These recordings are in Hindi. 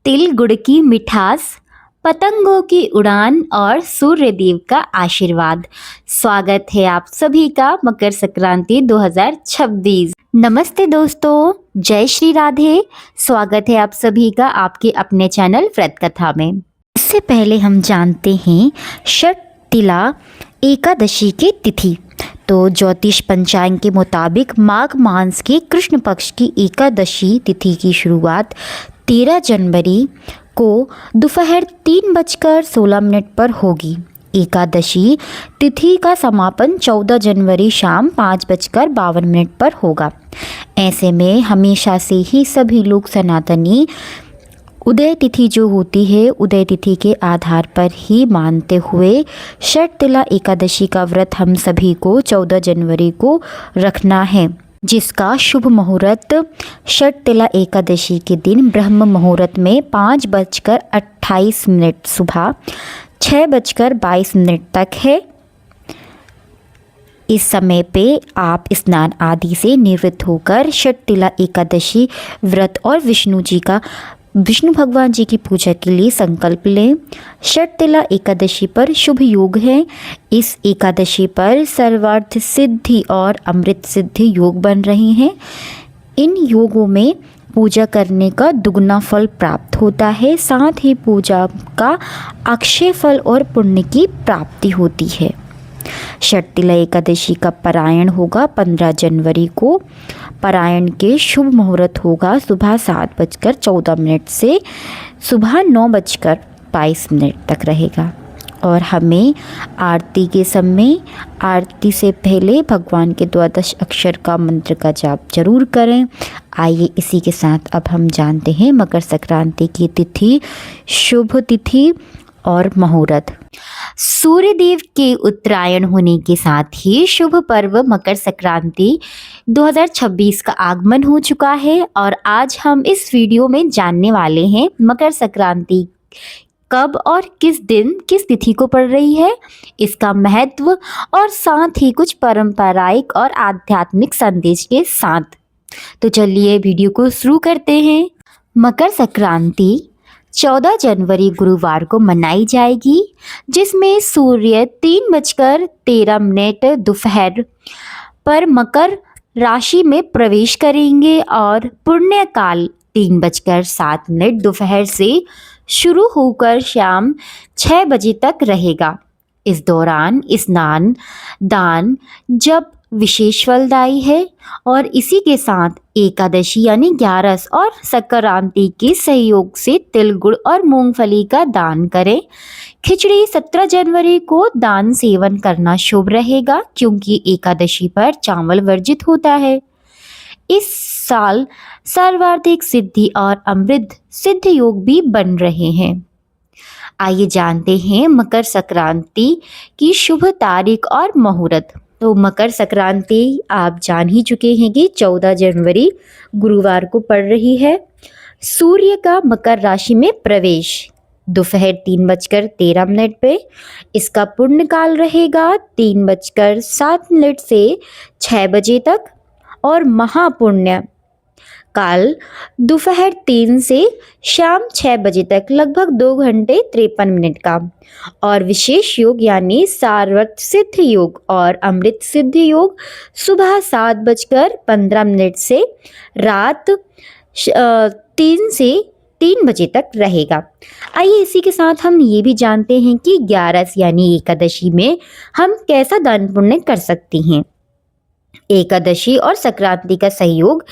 तिल गुड़ की मिठास, पतंगों की उड़ान और सूर्य देव का आशीर्वाद। स्वागत है आप सभी का मकर संक्रांति 2026। नमस्ते दोस्तों, जय श्री राधे। स्वागत है आप सभी का आपके अपने चैनल व्रत कथा में। इससे पहले हम जानते हैं षटतिला एकादशी की तिथि। तो ज्योतिष पंचांग के मुताबिक माघ मास के कृष्ण पक्ष की एकादशी तिथि की शुरुआत 13 जनवरी को दोपहर 3:16 पर होगी। एकादशी तिथि का समापन 14 जनवरी शाम 5:52 पर होगा। ऐसे में हमेशा से ही सभी लोग सनातनी उदय तिथि जो होती है, उदय तिथि के आधार पर ही मानते हुए षटतिला एकादशी का व्रत हम सभी को 14 जनवरी को रखना है, जिसका शुभ मुहूर्त षटतिला एकादशी के दिन ब्रह्म मुहूर्त में 5:28 सुबह 6:22 तक है। इस समय पे आप स्नान आदि से निवृत्त होकर षटतिला एकादशी व्रत और विष्णु भगवान जी की पूजा के लिए संकल्प लें। षटतिला एकादशी पर शुभ योग है। इस एकादशी पर सर्वार्थ सिद्धि और अमृत सिद्धि योग बन रहे हैं। इन योगों में पूजा करने का दुगना फल प्राप्त होता है, साथ ही पूजा का अक्षय फल और पुण्य की प्राप्ति होती है। षटतिला एकादशी का पारायण होगा 15 जनवरी को। पारायण के शुभ मुहूर्त होगा सुबह 7:14 से सुबह 9:22 तक रहेगा। और हमें आरती के समय आरती से पहले भगवान के 12 अक्षर का मंत्र का जाप जरूर करें। आइए इसी के साथ अब हम जानते हैं मकर संक्रांति की तिथि, शुभ तिथि और मुहूर्त। सूर्य देव के उत्तरायण होने के साथ ही शुभ पर्व मकर संक्रांति 2026 का आगमन हो चुका है और आज हम इस वीडियो में जानने वाले हैं मकर संक्रांति कब और किस दिन किस तिथि को पड़ रही है, इसका महत्व और साथ ही कुछ पारंपरिक और आध्यात्मिक संदेश के साथ। तो चलिए वीडियो को शुरू करते हैं। मकर संक्रांति 14 जनवरी गुरुवार को मनाई जाएगी, जिसमें सूर्य 3:13 दोपहर पर मकर राशि में प्रवेश करेंगे और पुण्य काल 3:07 दोपहर से शुरू होकर शाम 6 बजे तक रहेगा। इस दौरान स्नान दान जब विशेष फलदायी है और इसी के साथ एकादशी यानी 11 और संक्रांति के सहयोग से तिल गुड़ और मूंगफली का दान करें। खिचड़ी 17 जनवरी को दान सेवन करना शुभ रहेगा, क्योंकि एकादशी पर चावल वर्जित होता है। इस साल सर्वाधिक सिद्धि और अमृत सिद्ध योग भी बन रहे हैं। आइए जानते हैं मकर संक्रांति की शुभ तारीख और मुहूर्त। तो मकर संक्रांति आप जान ही चुके हैं कि 14 जनवरी गुरुवार को पड़ रही है। सूर्य का मकर राशि में प्रवेश दोपहर 3:13 पे। इसका पुण्य काल रहेगा 3:07 से 6 बजे तक और महापुण्य काल दोपहर 3 से शाम 6 बजे तक, लगभग 2 घंटे 53 का। और विशेष योग यानी सार्वत्र सिद्ध योग और अमृत सिद्ध योग सुबह 7:15 से रात 3 से 3 बजे तक रहेगा। आइए इसी के साथ हम ये भी जानते हैं कि 11 यानी एकादशी में हम कैसा दान पुण्य कर सकते हैं। एकादशी और संक्रांति का सहयोग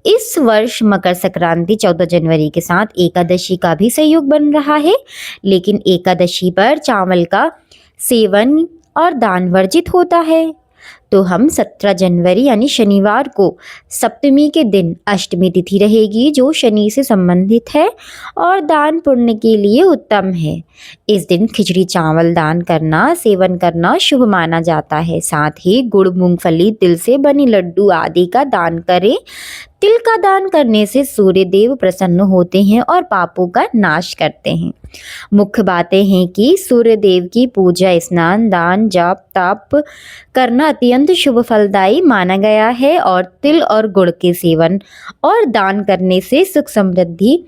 इस वर्ष मकर संक्रांति 14 जनवरी के साथ एकादशी का भी सहयोग बन रहा है, लेकिन एकादशी पर चावल का सेवन और दान वर्जित होता है। तो हम 17 जनवरी यानी शनिवार को सप्तमी के दिन अष्टमी तिथि रहेगी, जो शनि से संबंधित है और दान पुण्य के लिए उत्तम है। इस दिन खिचड़ी चावल दान करना सेवन करना शुभ माना जाता है। साथ ही गुड़ मूंगफली तिल से बनी लड्डू आदि का दान करें। तिल का दान करने से सूर्य देव प्रसन्न होते हैं और पापों का नाश करते हैं। मुख्य बातें हैं कि सूर्य देव की पूजा, स्नान दान जाप ताप करना अत्यंत शुभ फलदायी माना गया है और तिल और गुड़ के सेवन और दान करने से सुख समृद्धि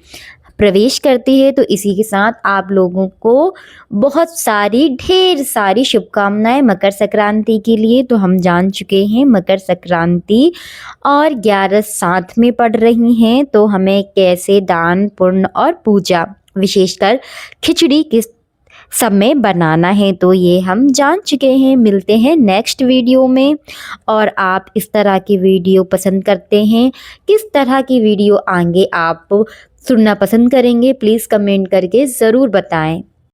प्रवेश करती है। तो इसी के साथ आप लोगों को बहुत सारी ढेर सारी शुभकामनाएं मकर संक्रांति के लिए। तो हम जान चुके हैं मकर संक्रांति और 11 साथ में पड़ रही हैं, तो हमें कैसे दान पुण्य और पूजा विशेषकर खिचड़ी किस सब में बनाना है, तो ये हम जान चुके हैं। मिलते हैं नेक्स्ट वीडियो में। और आप इस तरह की वीडियो पसंद करते हैं, किस तरह की वीडियो आगे आप सुनना पसंद करेंगे, प्लीज़ कमेंट करके ज़रूर बताएं।